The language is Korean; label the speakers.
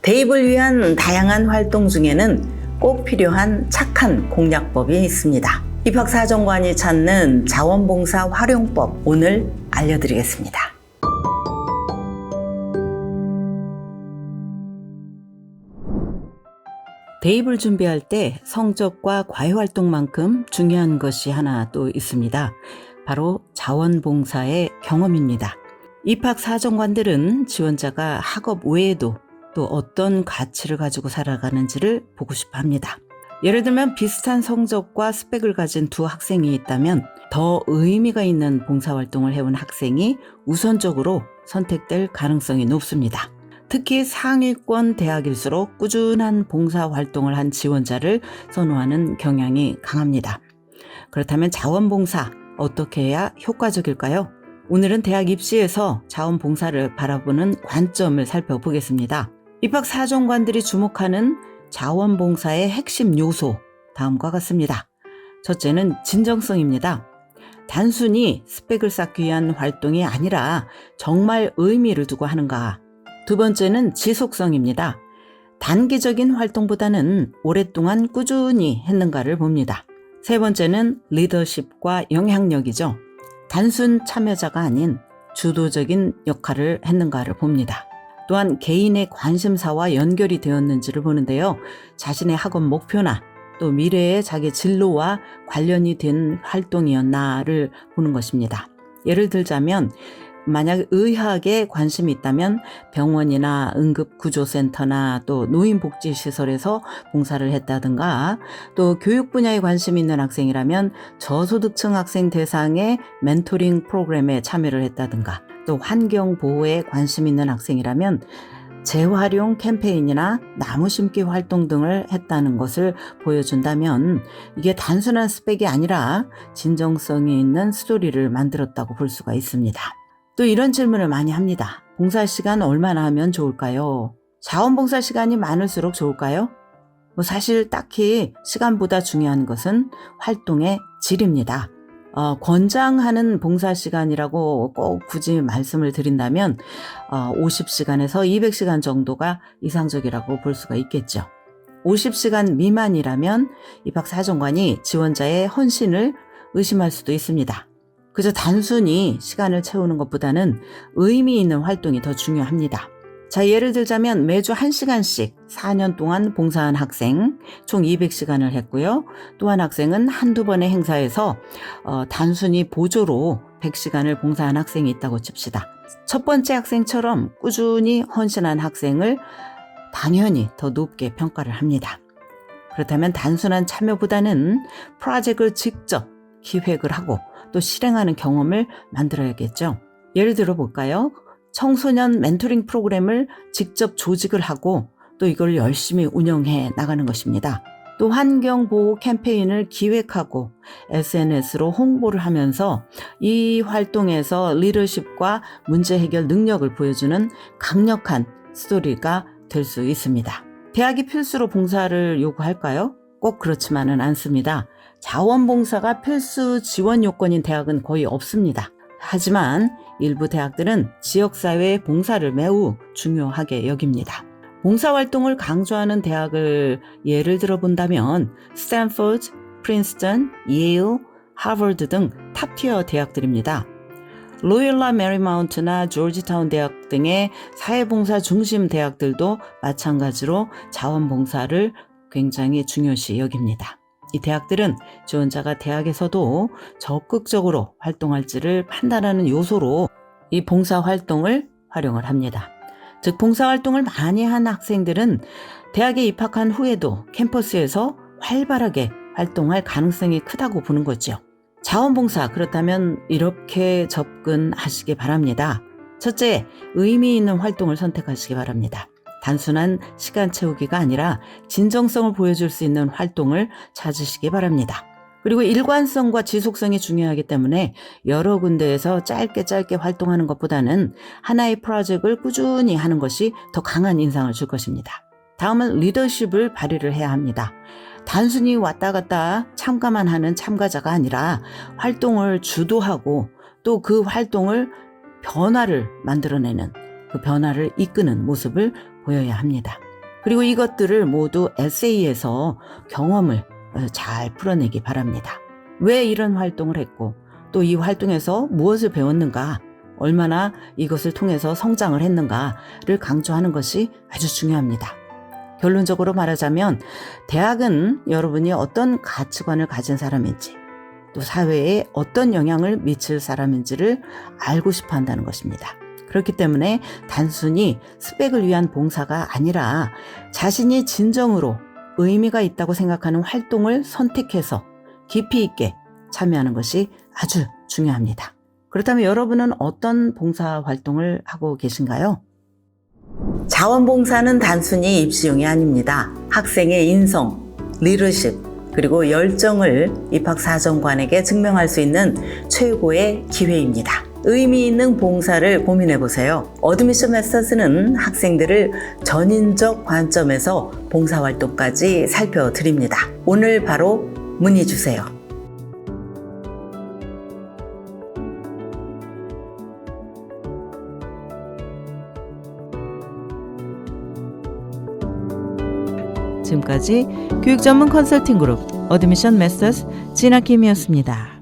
Speaker 1: 대입을 위한 다양한 활동 중에는 꼭 필요한 착한 공략법이 있습니다. 입학사정관이 찾는 자원봉사 활용법 오늘 알려드리겠습니다. 대입을 준비할 때 성적과 과외활동만큼 중요한 것이 하나 또 있습니다. 바로 자원봉사의 경험입니다. 입학사정관들은 지원자가 학업 외에도 또 어떤 가치를 가지고 살아가는지를 보고 싶어 합니다. 예를 들면 비슷한 성적과 스펙을 가진 두 학생이 있다면 더 의미가 있는 봉사활동을 해온 학생이 우선적으로 선택될 가능성이 높습니다. 특히 상위권 대학일수록 꾸준한 봉사활동을 한 지원자를 선호하는 경향이 강합니다. 그렇다면 자원봉사 어떻게 해야 효과적일까요? 오늘은 대학 입시에서 자원봉사를 바라보는 관점을 살펴보겠습니다. 입학사정관들이 주목하는 자원봉사의 핵심 요소, 다음과 같습니다. 첫째는 진정성입니다. 단순히 스펙을 쌓기 위한 활동이 아니라 정말 의미를 두고 하는가. 두 번째는 지속성입니다. 단기적인 활동보다는 오랫동안 꾸준히 했는가를 봅니다. 세 번째는 리더십과 영향력이죠. 단순 참여자가 아닌 주도적인 역할을 했는가를 봅니다. 또한 개인의 관심사와 연결이 되었는지를 보는데요. 자신의 학업 목표나 또 미래의 자기 진로와 관련이 된 활동이었나를 보는 것입니다. 예를 들자면 만약 의학에 관심이 있다면 병원이나 응급구조센터나 또 노인복지시설에서 봉사를 했다든가, 또 교육 분야에 관심이 있는 학생이라면 저소득층 학생 대상의 멘토링 프로그램에 참여를 했다든가, 또 환경보호에 관심 있는 학생이라면 재활용 캠페인이나 나무 심기 활동 등을 했다는 것을 보여준다면 이게 단순한 스펙이 아니라 진정성이 있는 스토리를 만들었다고 볼 수가 있습니다. 또 이런 질문을 많이 합니다. 봉사 시간 얼마나 하면 좋을까요? 자원봉사 시간이 많을수록 좋을까요? 사실 딱히 시간보다 중요한 것은 활동의 질입니다. 권장하는 봉사 시간이라고 꼭 굳이 말씀을 드린다면 50시간에서 200시간 정도가 이상적이라고 볼 수가 있겠죠. 50시간 미만이라면 입학사정관이 지원자의 헌신을 의심할 수도 있습니다. 그저 단순히 시간을 채우는 것보다는 의미 있는 활동이 더 중요합니다. 자, 예를 들자면 매주 1시간씩 4년 동안 봉사한 학생 총 200시간을 했고요. 또 한 학생은 한두 번의 행사에서 단순히 보조로 100시간을 봉사한 학생이 있다고 칩시다. 첫 번째 학생처럼 꾸준히 헌신한 학생을 당연히 더 높게 평가를 합니다. 그렇다면 단순한 참여보다는 프로젝트를 직접 기획을 하고 또 실행하는 경험을 만들어야겠죠. 예를 들어 볼까요? 청소년 멘토링 프로그램을 직접 조직을 하고 또 이걸 열심히 운영해 나가는 것입니다. 또 환경보호 캠페인을 기획하고 SNS로 홍보를 하면서 이 활동에서 리더십과 문제 해결 능력을 보여주는 강력한 스토리가 될 수 있습니다. 대학이 필수로 봉사를 요구할까요? 꼭 그렇지만은 않습니다. 자원봉사가 필수 지원 요건인 대학은 거의 없습니다. 하지만 일부 대학들은 지역사회의 봉사를 매우 중요하게 여깁니다. 봉사활동을 강조하는 대학을 예를 들어 본다면 스탠포드, 프린스턴, 예일, 하버드 등 탑티어 대학들입니다. 로열라 메리마운트나 조지타운 대학 등의 사회봉사 중심 대학들도 마찬가지로 자원봉사를 굉장히 중요시 여깁니다. 이 대학들은 지원자가 대학에서도 적극적으로 활동할지를 판단하는 요소로 이 봉사활동을 활용을 합니다. 즉 봉사활동을 많이 한 학생들은 대학에 입학한 후에도 캠퍼스에서 활발하게 활동할 가능성이 크다고 보는 거죠. 자원봉사, 그렇다면 이렇게 접근하시기 바랍니다. 첫째, 의미 있는 활동을 선택하시기 바랍니다. 단순한 시간 채우기가 아니라 진정성을 보여줄 수 있는 활동을 찾으시기 바랍니다. 그리고 일관성과 지속성이 중요하기 때문에 여러 군데에서 짧게 활동하는 것보다는 하나의 프로젝트를 꾸준히 하는 것이 더 강한 인상을 줄 것입니다. 다음은 리더십을 발휘를 해야 합니다. 단순히 왔다 갔다 참가만 하는 참가자가 아니라 활동을 주도하고 또 그 활동을 변화를 만들어내는, 그 변화를 이끄는 모습을 보여야 합니다. 그리고 이것들을 모두 에세이에서 경험을 잘 풀어내기 바랍니다. 왜 이런 활동을 했고 또 이 활동에서 무엇을 배웠는가, 얼마나 이것을 통해서 성장을 했는가를 강조하는 것이 아주 중요합니다. 결론적으로 말하자면 대학은 여러분이 어떤 가치관을 가진 사람인지 또 사회에 어떤 영향을 미칠 사람인지를 알고 싶어 한다는 것입니다. 그렇기 때문에 단순히 스펙을 위한 봉사가 아니라 자신이 진정으로 의미가 있다고 생각하는 활동을 선택해서 깊이 있게 참여하는 것이 아주 중요합니다. 그렇다면 여러분은 어떤 봉사 활동을 하고 계신가요? 자원봉사는 단순히 입시용이 아닙니다. 학생의 인성, 리더십, 그리고 열정을 입학사정관에게 증명할 수 있는 최고의 기회입니다. 의미 있는 봉사를 고민해보세요. 어드미션 메서스는 학생들을 전인적 관점에서 봉사활동까지 살펴드립니다. 오늘 바로 문의 주세요.
Speaker 2: 지금까지 교육 전문 컨설팅 그룹 어드미션 메서스 진아킴이었습니다.